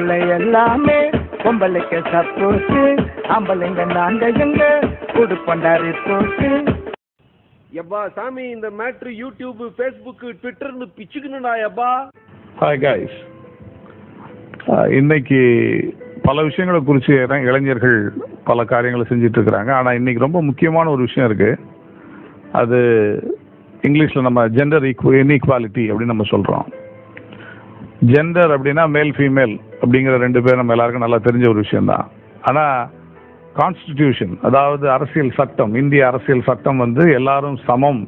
ஆம்பளை எல்லாமே பொம்பளைக்கு சப்போர்ட்டு, ஆம்பளைங்க நாங்க எங்க கொடுப்பண்டா ரிப்போர்ட்டு. எப்பா சாமி இந்த மேட்ரு யூடியூப் ஃபேஸ்புக் ட்விட்டர்னு பிச்சுக்கணும்டா எப்பா. ஹாய் கைஸ், இன்னைக்கு பல விஷயங்களை குறித்து இளைஞர்கள் பல காரியங்களை செஞ்சுட்டு இருக்கிறாங்க. ஆனால் இன்னைக்கு ரொம்ப முக்கியமான ஒரு விஷயம் இருக்கு. அது இங்கிலீஷில் நம்ம ஜெண்டர் இன்இக்வாலிட்டி அப்படின்னு நம்ம சொல்கிறோம். ஜெண்டர் அப்படின்னா மேல் ஃபீமேல் அப்படிங்கிற ரெண்டு பேர் நம்ம எல்லாருக்கும் நல்லா தெரிஞ்ச ஒரு விஷயம்தான். ஆனால் கான்ஸ்டிடியூஷன், அதாவது அரசியல் சட்டம், இந்திய அரசியல் சட்டம் வந்து எல்லாரும் சமம்,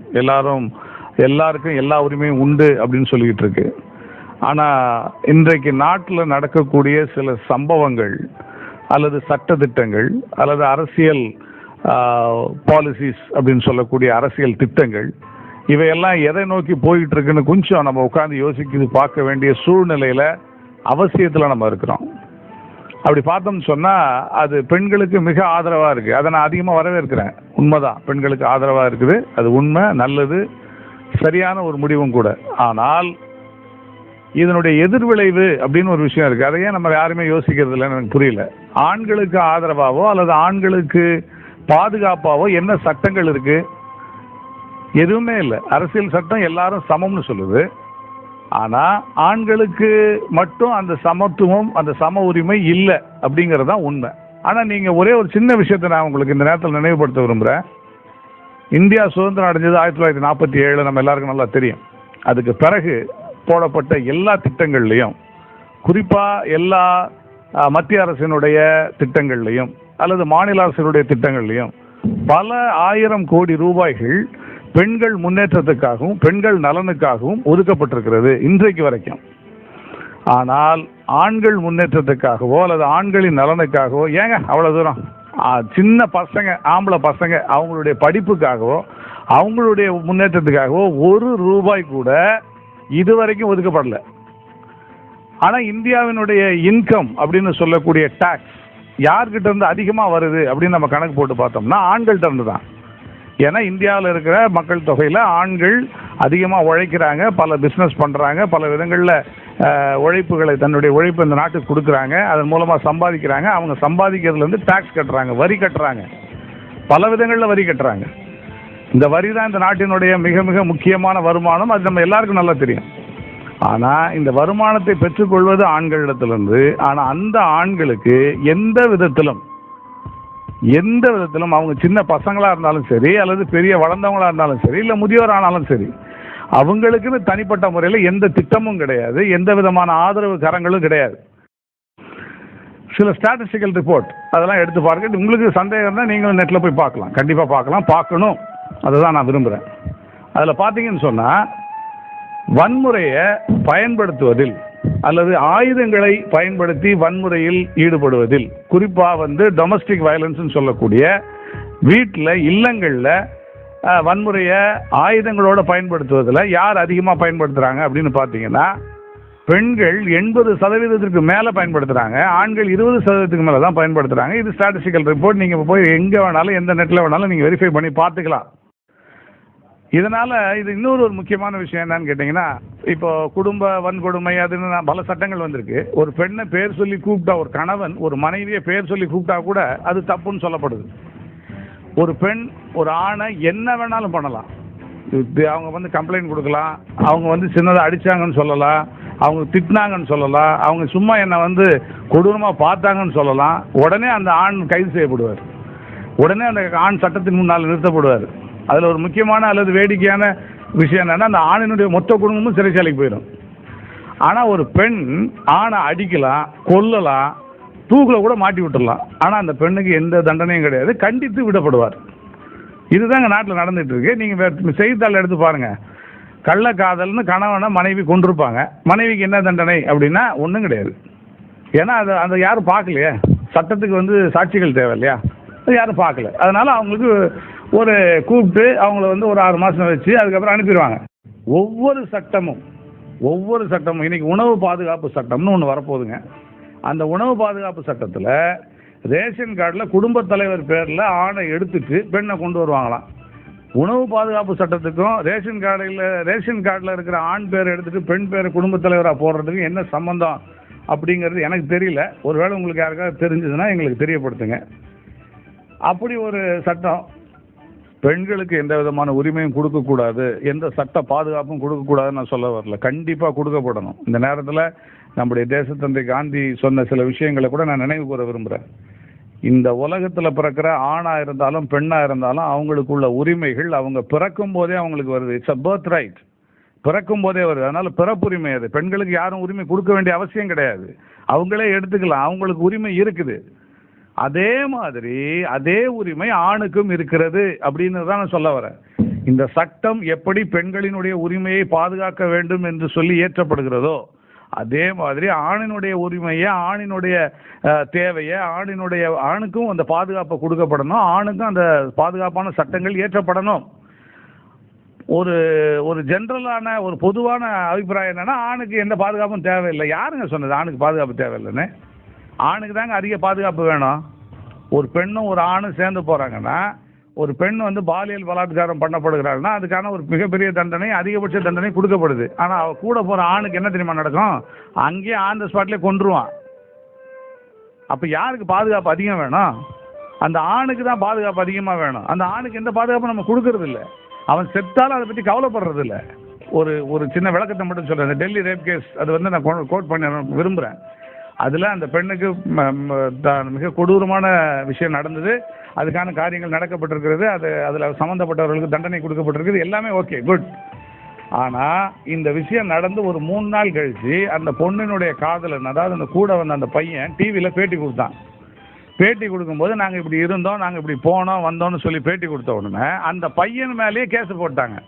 எல்லாருக்கும் எல்லா உரிமையும் உண்டு அப்படின்னு சொல்லிக்கிட்டு இருக்கு. ஆனால் இன்றைக்கு நாட்டில் நடக்கக்கூடிய சில சம்பவங்கள் அல்லது சட்டத்திட்டங்கள் அல்லது அரசியல் பாலிசிஸ் அப்படின்னு சொல்லக்கூடிய அரசியல் திட்டங்கள், இவையெல்லாம் எதை நோக்கி போயிட்டு இருக்குன்னு கொஞ்சம் நம்ம உட்காந்து யோசிக்கிறது பார்க்க வேண்டிய சூழ்நிலையில் அவசியத்தில் நம்ம இருக்கிறோம். அப்படி பார்த்தோம்னு சொன்னால் அது பெண்களுக்கு மிக ஆதரவாக இருக்குது. அதை நான் அதிகமாக வரவேற்கிறேன். உண்மைதான், பெண்களுக்கு ஆதரவாக இருக்குது, அது உண்மை, நல்லது, சரியான ஒரு முடிவும் கூட. ஆனால் இதனுடைய எதிர்விளைவு அப்படின்னு ஒரு விஷயம் இருக்குது. அதையே நம்ம யாருமே யோசிக்கிறது இல்லைன்னு எனக்கு புரியல. ஆண்களுக்கு ஆதரவாவோ அல்லது ஆண்களுக்கு பாதுகாப்பாவோ என்ன சட்டங்கள் இருக்கு? எதுவுமே இல்லை. அரசியல் சட்டம் எல்லாரும் சமம்னு சொல்லுது. ஆனால் ஆண்களுக்கு மட்டும் அந்த சமத்துவம், அந்த சம உரிமை இல்லை அப்படிங்கிறது தான் உண்மை. ஆனால் நீங்கள் ஒரே ஒரு சின்ன விஷயத்தை நான் உங்களுக்கு இந்த நேரத்தில் நினைவுபடுத்த விரும்புகிறேன். இந்தியா சுதந்திரம் அடைஞ்சது 1947, நம்ம எல்லாருக்கும் நல்லா தெரியும். அதுக்கு பிறகு போடப்பட்ட எல்லா திட்டங்கள்லையும், குறிப்பாக எல்லா மத்திய அரசினுடைய திட்டங்கள்லையும் அல்லது மாநில அரசினுடைய திட்டங்கள்லையும் பல ஆயிரம் கோடி ரூபாய்கள் பெண்கள் முன்னேற்றத்துக்காகவும் பெண்கள் நலனுக்காகவும் ஒதுக்கப்பட்டிருக்கிறது இன்றைக்கு வரைக்கும். ஆனால் ஆண்கள் முன்னேற்றத்துக்காகவோ அல்லது ஆண்களின் நலனுக்காகவோ, ஏங்க அவ்வளோ தூரம் சின்ன பசங்க, ஆம்பளை பசங்க, அவங்களுடைய படிப்புக்காகவோ அவங்களுடைய முன்னேற்றத்துக்காகவோ ஒரு ரூபாய் கூட இதுவரைக்கும் ஒதுக்கப்படல. ஆனால் இந்தியாவினுடைய இன்கம் அப்படின்னு சொல்லக்கூடிய டாக்ஸ் யார்கிட்ட இருந்து அதிகமாக வருது அப்படின்னு நம்ம கணக்கு போட்டு பார்த்தோம்னா ஆண்கள்கிட்ட இருந்து தான். ஏன்னா இந்தியாவில் இருக்கிற மக்கள் தொகையில் ஆண்கள் அதிகமாக உழைக்கிறாங்க, பல பிஸ்னஸ் பண்ணுறாங்க, பல விதங்களில் உழைப்புகளை, தன்னுடைய உழைப்பு இந்த நாட்டுக்கு கொடுக்குறாங்க, அதன் மூலமாக சம்பாதிக்கிறாங்க. அவங்க சம்பாதிக்கிறதுலேருந்து டாக்ஸ் கட்டுறாங்க, வரி கட்டுறாங்க, பல விதங்களில் வரி கட்டுறாங்க. இந்த வரி தான் இந்த நாட்டினுடைய மிக மிக முக்கியமான வருமானம். அது நம்ம எல்லாருக்கும் நல்லா தெரியும். ஆனால் இந்த வருமானத்தை பெற்றுக்கொள்வது ஆண்களிடத்திலிருந்து. ஆனால் அந்த ஆண்களுக்கு எந்த விதத்திலும் அவங்க சின்ன பசங்களாக இருந்தாலும் சரி அல்லது பெரிய வளர்ந்தவங்களாக இருந்தாலும் சரி இல்லை முதியோர் ஆனாலும் சரி, அவங்களுக்குன்னு தனிப்பட்ட முறையில் எந்த திட்டமும் கிடையாது, எந்த விதமான ஆதரவு கரங்களும் கிடையாது. சில ஸ்டாட்டிஸ்டிக்கல் ரிப்போர்ட் அதெல்லாம் எடுத்து பாருங்க. உங்களுக்கு சந்தேகம் தான் நீங்களும் நெட்டில் போய் பார்க்கலாம், கண்டிப்பாக பார்க்கலாம், பார்க்கணும். அதுதான் நான் விரும்புகிறேன். அதில் பார்த்தீங்கன்னு சொன்னால் வன்முறையை பயன்படுத்துவதில் அல்லது ஆயுதங்களை பயன்படுத்தி வன்முறையில் ஈடுபடுவதில், குறிப்பாக வந்து டொமஸ்டிக் வயலன்ஸ்னு சொல்லக்கூடிய வீட்டில் இல்லங்களில் வன்முறையை ஆயுதங்களோடு பயன்படுத்துவதில் யார் அதிகமாக பயன்படுத்துகிறாங்க அப்படின்னு பார்த்தீங்கன்னா பெண்கள் 80% மேலே பயன்படுத்துகிறாங்க, ஆண்கள் 20% மேலே தான் பயன்படுத்துகிறாங்க. இது ஸ்டாட்டிஸ்டிக்கல் ரிப்போர்ட். நீங்கள் போய் எங்கே வேணாலும் எந்த நெட்டில் வேணாலும் நீங்கள் வெரிஃபை பண்ணி பார்த்துக்கலாம். இதனால் இது இன்னொரு முக்கியமான விஷயம் என்னன்னு கேட்டிங்கன்னா, இப்போ குடும்ப வன்கொடுமை அதுன்னு பல சட்டங்கள் வந்திருக்கு. ஒரு பெண்ணை பேர் சொல்லி கூப்பிட்டா, ஒரு கணவன் ஒரு மனைவியை பேர் சொல்லி கூப்பிட்டா கூட அது தப்புன்னு சொல்லப்படுது. ஒரு பெண் ஒரு ஆணை என்ன வேணாலும் பண்ணலாம். அவங்க வந்து கம்ப்ளைண்ட் கொடுக்கலாம், அவங்க வந்து சின்னதாக அடித்தாங்கன்னு சொல்லலாம், அவங்க திட்டினாங்கன்னு சொல்லலாம், அவங்க சும்மா என்னை வந்து கொடூரமாக பார்த்தாங்கன்னு சொல்லலாம். உடனே அந்த ஆண் கைது செய்யப்படுவார், உடனே அந்த ஆண் சட்டத்தின் முன்னால் நிறுத்தப்படுவார். அதில் ஒரு முக்கியமான அல்லது வேடிக்கையான விஷயம் என்னன்னா, அந்த ஆணினுடைய மொத்த குடும்பமும் சிறைச்சாலைக்கு போயிடும். ஆனால் ஒரு பெண் ஆணை அடிக்கலாம், கொல்லலாம், தூக்கில் கூட மாட்டி விட்டுடலாம். ஆனால் அந்த பெண்ணுக்கு எந்த தண்டனையும் கிடையாது, கண்டித்து விடப்படுவார். இதுதான் எங்கள் நாட்டில் நடந்துட்டு இருக்கு. நீங்கள் செய்தித்தாள் எடுத்து பாருங்கள். கள்ளக்காதல்னு கணவனை மனைவி கொண்டிருப்பாங்க, மனைவிக்கு என்ன தண்டனை அப்படின்னா ஒன்றும் கிடையாது. ஏன்னா அதை யாரும் பார்க்கலையே, சட்டத்துக்கு வந்து சாட்சிகள் தேவை இல்லையா, அது யாரும் பார்க்கல. அதனால் அவங்களுக்கு ஒரு கூப்பிட்டு அவங்கள வந்து ஒரு 6 மாதம் வச்சு அதுக்கப்புறம் அனுப்பிடுவாங்க. ஒவ்வொரு சட்டமும் இன்னைக்கு உணவு பாதுகாப்பு சட்டம்னு ஒன்று வரப்போகுதுங்க. அந்த உணவு பாதுகாப்பு சட்டத்தில் ரேஷன் கார்டில் குடும்பத் தலைவர் பேரில் ஆணை எடுத்துட்டு பெண்ணை கொண்டு வருவாங்களாம். உணவு பாதுகாப்பு சட்டத்துக்கும் ரேஷன் கார்டில் இருக்கிற ஆண் பேரை எடுத்துட்டு பெண் பேரை குடும்பத் தலைவராக போடுறதுக்கு என்ன சம்பந்தம் அப்படிங்கிறது எனக்கு தெரியல. ஒருவேளை உங்களுக்கு யாருக்காவது தெரிஞ்சதுன்னா எங்களுக்கு தெரியப்படுத்துங்க. அப்படி ஒரு சட்டம் பெண்களுக்கு எந்த விதமான உரிமையும் கொடுக்கக்கூடாது, எந்த சட்ட பாதுகாப்பும் கொடுக்கக்கூடாதுன்னு நான் சொல்ல வரல. கண்டிப்பாக கொடுக்கப்படணும். இந்த நேரத்தில் நம்முடைய தேசத்தந்தை காந்தி சொன்ன சில விஷயங்களை கூட நான் நினைவு கூற விரும்புகிறேன். இந்த உலகத்தில் பிறக்கிற ஆணாக இருந்தாலும் பெண்ணாக இருந்தாலும் அவங்களுக்குள்ள உரிமைகள் அவங்க பிறக்கும் போதே அவங்களுக்கு வருது. It's a birth right. பிறக்கும் போதே வருது. அதனால பிறப்புரிமை அது. பெண்களுக்கு யாரும் உரிமை கொடுக்க வேண்டிய அவசியம் கிடையாது. அவங்களே எடுத்துக்கலாம். அவங்களுக்கு உரிமை இருக்குது. அதே மாதிரி அதே உரிமை ஆணுக்கும் இருக்கிறது அப்படின்னு தான் நான் சொல்ல வரேன். இந்த சட்டம் எப்படி பெண்களினுடைய உரிமையை பாதுகாக்க வேண்டும் என்று சொல்லி இயற்றப்படுகிறதோ அதே மாதிரி ஆணினுடைய உரிமையை, ஆணினுடைய தேவையை, ஆணுக்கும் அந்த பாதுகாப்பை கொடுக்கப்படணும். ஆணுக்கும் அந்த பாதுகாப்பான சட்டங்கள் இயற்றப்படணும். ஒரு ஜென்ரலான ஒரு பொதுவான அபிப்பிராயம் என்னன்னா, ஆணுக்கு எந்த பாதுகாப்பும் தேவையில்லை. யாருங்க சொன்னது ஆணுக்கு பாதுகாப்பு தேவையில்லைன்னு? ஆணுக்கு தாங்க அதிக பாதுகாப்பு வேணும். ஒரு பெண்ணும் ஒரு ஆணும் சேர்ந்து போகிறாங்கன்னா, ஒரு பெண் பாலியல் பலாத்காரம் பண்ணப்படுகிறாள்னா அதுக்கான ஒரு மிகப்பெரிய தண்டனை, அதிகபட்ச தண்டனை கொடுக்கப்படுது. ஆனால் அவள் கூட போகிற ஆணுக்கு என்ன தெரியுமா நடக்கும்? அங்கேயே ஆன் த ஸ்பாட்லேயே கொன்றுவான். அப்போ யாருக்கு பாதுகாப்பு அதிகம் வேணும்? அந்த ஆணுக்கு தான் பாதுகாப்பு அதிகமாக வேணும். அந்த ஆணுக்கு எந்த பாதுகாப்பும் நம்ம கொடுக்கறது இல்லை. அவன் செத்தாலும் அதை பற்றி கவலைப்படுறது இல்லை. ஒரு சின்ன விளக்கத்தை மட்டும் சொல்கிறேன். இந்த டெல்லி ரேப் கேஸ் அது நான் கோட் பண்ண விரும்புகிறேன். அதில் அந்த பெண்ணுக்கு மிக கொடூரமான விஷயம் நடந்தது. அதுக்கான காரியங்கள் நடக்கப்பட்டிருக்கிறது. அதில் சம்மந்தப்பட்டவர்களுக்கு தண்டனை கொடுக்கப்பட்டிருக்குது. எல்லாமே ஓகே, குட். ஆனால் இந்த விஷயம் நடந்து ஒரு 3 நாள் கழித்து அந்த பொண்ணினுடைய காதலன், அதாவது அந்த கூட வந்த அந்த பையன் டிவியில் பேட்டி கொடுத்தான். பேட்டி கொடுக்கும்போது நாங்கள் இப்படி இருந்தோம், நாங்கள் இப்படி போனோம் வந்தோம்னு சொல்லி பேட்டி கொடுத்த உடனே அந்த பையன் மேலேயே கேஸ் போட்டாங்க.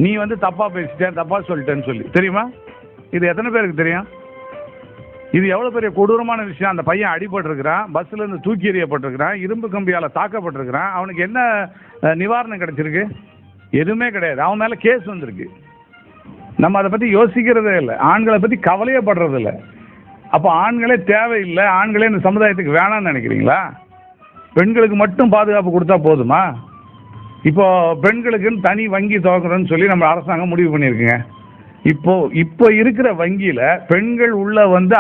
நீ தப்பாக பேசிட்டேன், தப்பாக சொல்லிட்டேன்னு சொல்லி. தெரியுமா? இது எத்தனை பேருக்கு தெரியும்? இது எவ்வளோ பெரிய கொடூரமான விஷயம். அந்த பையன் அடிபட்டிருக்கிறான், பஸ்ஸிலேருந்து தூக்கி எறியப்பட்டிருக்கிறான், இரும்பு கம்பியால் தாக்கப்பட்டிருக்கிறான். அவனுக்கு என்ன நிவாரணம் கிடைச்சிருக்கு? எதுவுமே கிடையாது. அவன் மேலே கேஸ் வந்திருக்கு. நம்ம அதை பற்றி யோசிக்கிறதே இல்லை. ஆண்களை பற்றி கவலையே படுறது இல்லை. அப்போ ஆண்களே தேவையில்லை, ஆண்களே இந்த சமுதாயத்துக்கு வேணாம்னு நினைக்கிறீங்களா? பெண்களுக்கு மட்டும் பாதுகாப்பு கொடுத்தா போதுமா? இப்போ பெண்களுக்குன்னு தனி வங்கி துவக்கணும்னு சொல்லி நம்ம அரசாங்கம் முடிவு பண்ணியிருக்குங்க. இப்போ இருக்கிற வங்கியில் பெண்கள் உள்ள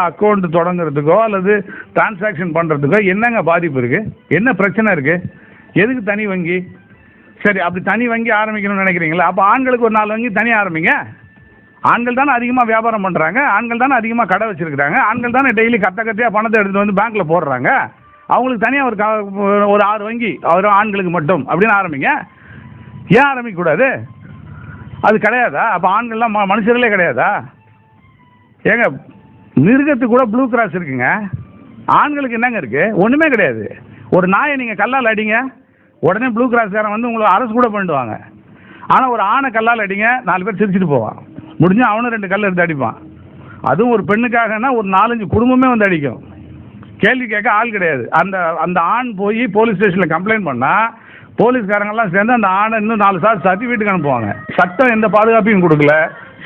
அக்கௌண்ட் தொடங்குறதுக்கோ அல்லது டிரான்சாக்ஷன் பண்ணுறதுக்கோ என்னங்க பாதிப்பு இருக்குது? என்ன பிரச்சனை இருக்குது? எதுக்கு தனி வங்கி? சரி, அப்படி தனி வங்கி ஆரம்பிக்கணும்னு நினைக்கிறீங்களா? அப்போ ஆண்களுக்கு ஒரு 4 வங்கி தனியாக ஆரம்பிங்க. ஆண்கள் தானே அதிகமாக வியாபாரம் பண்ணுறாங்க, ஆண்கள் தானே அதிகமாக கடை வச்சுருக்கிறாங்க, ஆண்கள் தானே டெய்லி கத்தையாக பணத்தை எடுத்துகிட்டு பேங்க்கில் போடுறாங்க. அவங்களுக்கு தனியாக ஒரு 6 வங்கி ஆண்களுக்கு மட்டும் அப்படின்னு ஆரம்பிங்க. ஏன் ஆரம்பிக்கக்கூடாது? அது கிடையாதா? அப்போ ஆண்கள்லாம் மனுஷர்களே கிடையாதா? ஏங்க, மிருகத்துக்கு கூட ப்ளூ கிராஸ் இருக்குங்க. ஆண்களுக்கு என்னங்க இருக்குது? ஒன்றுமே கிடையாது. ஒரு நாயை நீங்கள் கல்லால் அடிங்க, உடனே ப்ளூ கிராஸ்காரன் உங்களை அரெஸ்ட் கூட பண்ணிடுவாங்க. ஆனால் ஒரு ஆணை கல்லால் அடிங்க, 4 பேர் சிரிச்சிட்டு போவான். முடிஞ்சு அவனும் 2 கல் எடுத்து அடிப்பான். அதுவும் ஒரு பெண்ணுக்காகனா ஒரு 4-5 குடும்பமே அடிக்கும். கேள்வி கேட்க ஆள் கிடையாது. அந்த ஆண் போய் போலீஸ் ஸ்டேஷனில் கம்ப்ளைண்ட் பண்ணால் போலீஸ்காரங்கெல்லாம் சேர்ந்து அந்த ஆணை இன்னும் 4 சார் சாத்தி வீட்டுக்கு அனுப்புவாங்க. சட்டம் எந்த பாதுகாப்பையும் கொடுக்கல,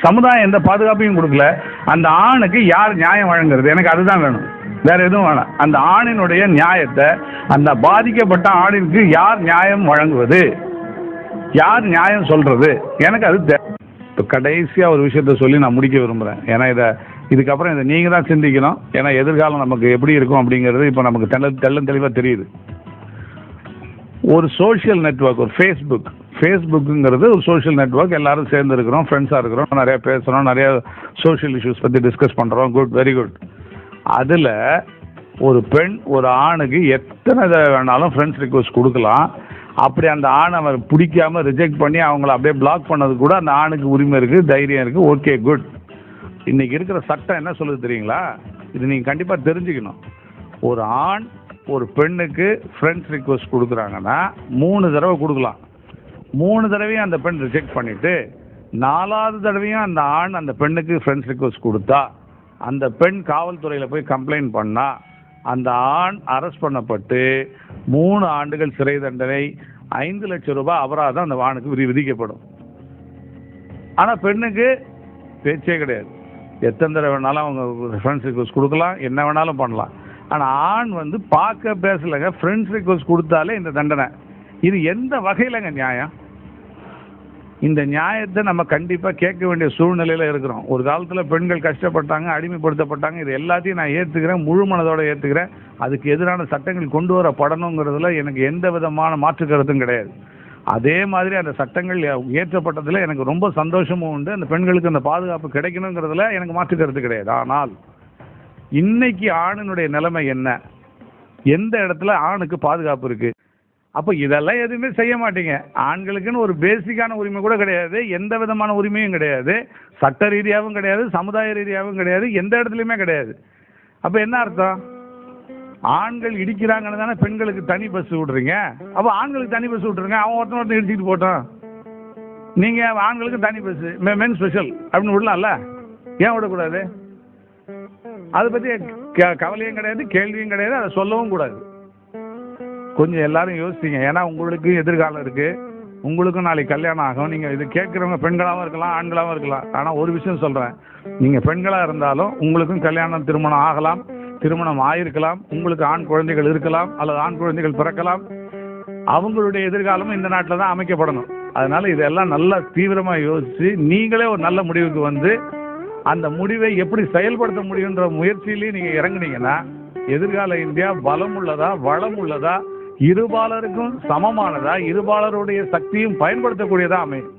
சமுதாயம் எந்த பாதுகாப்பையும் கொடுக்கல. அந்த ஆணுக்கு யார் நியாயம் வழங்குறது? எனக்கு அதுதான் வேணும், வேற எதுவும் வேணாம். அந்த ஆணினுடைய நியாயத்தை, அந்த பாதிக்கப்பட்ட ஆணிற்கு யார் நியாயம் வழங்குவது, யார் நியாயம் சொல்றது, எனக்கு அது தேவை. இப்போ கடைசியாக ஒரு விஷயத்த சொல்லி நான் முடிக்க விரும்புகிறேன். ஏன்னா இதுக்கப்புறம் இதை நீங்கள் தான் சிந்திக்கணும். ஏன்னா எதிர்காலம் நமக்கு எப்படி இருக்கும் அப்படிங்கிறது இப்போ நமக்கு தெளிவாக தெரியுது. ஒரு சோஷியல் நெட்வொர்க், ஒரு ஃபேஸ்புக்குங்கிறது ஒரு சோஷியல் நெட்வொர்க். எல்லாரும் சேர்ந்து இருக்கிறோம், ஃப்ரெண்ட்ஸாக இருக்கிறோம், நிறைய பேசுகிறோம், நிறைய சோஷியல் இஷ்யூஸ் பற்றி டிஸ்கஸ் பண்ணுறோம். Good, very good. அதில் ஒரு பெண் ஒரு ஆணுக்கு எத்தனை வேணாலும் ஃப்ரெண்ட்ஸ் ரிக்வெஸ்ட் கொடுக்கலாம். அப்படி அந்த ஆணை அவர் பிடிக்காம ரிஜெக்ட் பண்ணி அவங்கள அப்படியே பிளாக் பண்ணது கூட அந்த ஆணுக்கு உரிமை இருக்குது, தைரியம் இருக்குது. Okay, good. இன்றைக்கி இருக்கிற சட்டம் என்ன சொல்லுது தெரியுங்களா? இது நீங்கள் கண்டிப்பாக தெரிஞ்சுக்கணும். ஒரு ஆண் ஒரு பெண்ணுக்கு ஃப்ரெண்ட்ஸ் ரிக்வெஸ்ட் கொடுக்குறாங்கன்னா 3 தடவை கொடுக்கலாம். 3 தடவையும் அந்த பெண் ரிஜெக்ட் பண்ணிவிட்டு 4வது தடவையும் அந்த ஆண் அந்த பெண்ணுக்கு ஃப்ரெண்ட்ஸ் ரிக்வெஸ்ட் கொடுத்தா அந்த பெண் காவல்துறையில் போய் கம்ப்ளைண்ட் பண்ணால் அந்த ஆண் அரெஸ்ட் பண்ணப்பட்டு 3 ஆண்டுகள் சிறை தண்டனை, 5 லட்சம் ரூபாய் அபராதம் அந்த ஆணுக்கு விதிக்கப்படும். ஆனால் பெண்ணுக்கு பேச்சே கிடையாது. எத்தனை தடவை வேணாலும் அவங்க ஃப்ரெண்ட்ஸ் ரிக்வெஸ்ட் கொடுக்கலாம், என்ன வேணாலும் பண்ணலாம். ஆனால் ஆண் பார்க்க பேசலைங்க, ஃப்ரெண்ட்ஸ் ரிக்வெஸ்ட் கொடுத்தாலே இந்த தண்டனை. இது எந்த வகையிலங்க நியாயம்? இந்த நியாயத்தை நம்ம கண்டிப்பாக கேட்க வேண்டிய சூழ்நிலையில் இருக்கிறோம். ஒரு காலத்தில் பெண்கள் கஷ்டப்பட்டாங்க, அடிமைப்படுத்தப்பட்டாங்க. இது எல்லாத்தையும் நான் ஏற்றுக்கிறேன், முழு மனதோடு ஏற்றுக்கிறேன். அதுக்கு எதிரான சட்டங்கள் கொண்டு வரப்படணுங்கிறதுல எனக்கு எந்த விதமான மாற்று கருத்தும் கிடையாது. அதே மாதிரி அந்த சட்டங்கள் இயற்றப்பட்டதில் எனக்கு ரொம்ப சந்தோஷமும் உண்டு. அந்த பெண்களுக்கு அந்த பாதுகாப்பு கிடைக்கணுங்கிறதுல எனக்கு மாற்று கருத்து கிடையாது. ஆனால் இன்னைக்கு ஆணினுடைய நிலைமை என்ன? எந்த இடத்துல ஆணுக்கு பாதுகாப்பு இருக்குது? அப்போ இதெல்லாம் எதுவுமே செய்ய மாட்டீங்க. ஆண்களுக்குன்னு ஒரு பேசிக்கான உரிமை கூட கிடையாது, எந்த விதமான உரிமையும் கிடையாது, சட்ட ரீதியாகவும் கிடையாது, சமுதாய ரீதியாகவும் கிடையாது, எந்த இடத்துலையுமே கிடையாது. அப்போ என்ன அர்த்தம்? ஆண்கள் இடிக்கிறாங்கன்னு தானே பெண்களுக்கு தனி பஸ் விட்றீங்க. அப்போ ஆண்களுக்கு தனி பஸ் விட்ருங்க, அவன் ஒருத்தன் இடிச்சிட்டு போட்டோம். நீங்கள் ஆண்களுக்கு தனி பஸ், மென் ஸ்பெஷல் அப்படின்னு விடலாம்ல, ஏன் விடக்கூடாது? அதை பற்றி கவலையும் கிடையாது, கேள்வியும் கிடையாது, அதை சொல்லவும் கூடாது. கொஞ்சம் எல்லாரும் யோசிச்சிங்க. ஏன்னா உங்களுக்கு எதிர்காலம் இருக்குது, உங்களுக்கும் நாளைக்கு கல்யாணம் ஆகும். நீங்கள் இது கேட்குறவங்க பெண்களாகவும் இருக்கலாம், ஆண்களாகவும் இருக்கலாம். ஆனால் ஒரு விஷயம் சொல்கிறேன், நீங்கள் பெண்களாக இருந்தாலும் உங்களுக்கும் கல்யாணம் திருமணம் ஆகலாம், திருமணம் ஆகிருக்கலாம், உங்களுக்கு ஆண் குழந்தைகள் இருக்கலாம் அல்லது ஆண் குழந்தைகள் பிறக்கலாம். அவங்களுடைய எதிர்காலமும் இந்த நாட்டில் தான் அமைக்கப்படணும். அதனால் இதெல்லாம் நல்லா தீவிரமாக யோசித்து நீங்களே ஒரு நல்ல முடிவுக்கு வந்து அந்த முடிவை எப்படி செயல்படுத்த முடியுன்ற முயற்சியிலேயே நீங்கள் இறங்குனீங்கன்னா எதிர்கால இந்தியா பலம் உள்ளதா, வளம் உள்ளதா, இருபாலருக்கும் சமமானதா, இருபாலருடைய சக்தியும் பயன்படுத்தக்கூடியதா அமையும்.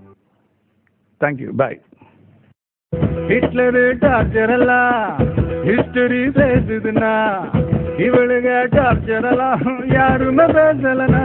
தேங்க்யூ, பாய். ஹிட்லரு டார்ச்சர் எல்லாம் ஹிஸ்டரி பேசுதுன்னா, இவளுங்க டார்ச்சர் எல்லாம் யாருமே பேசலனா.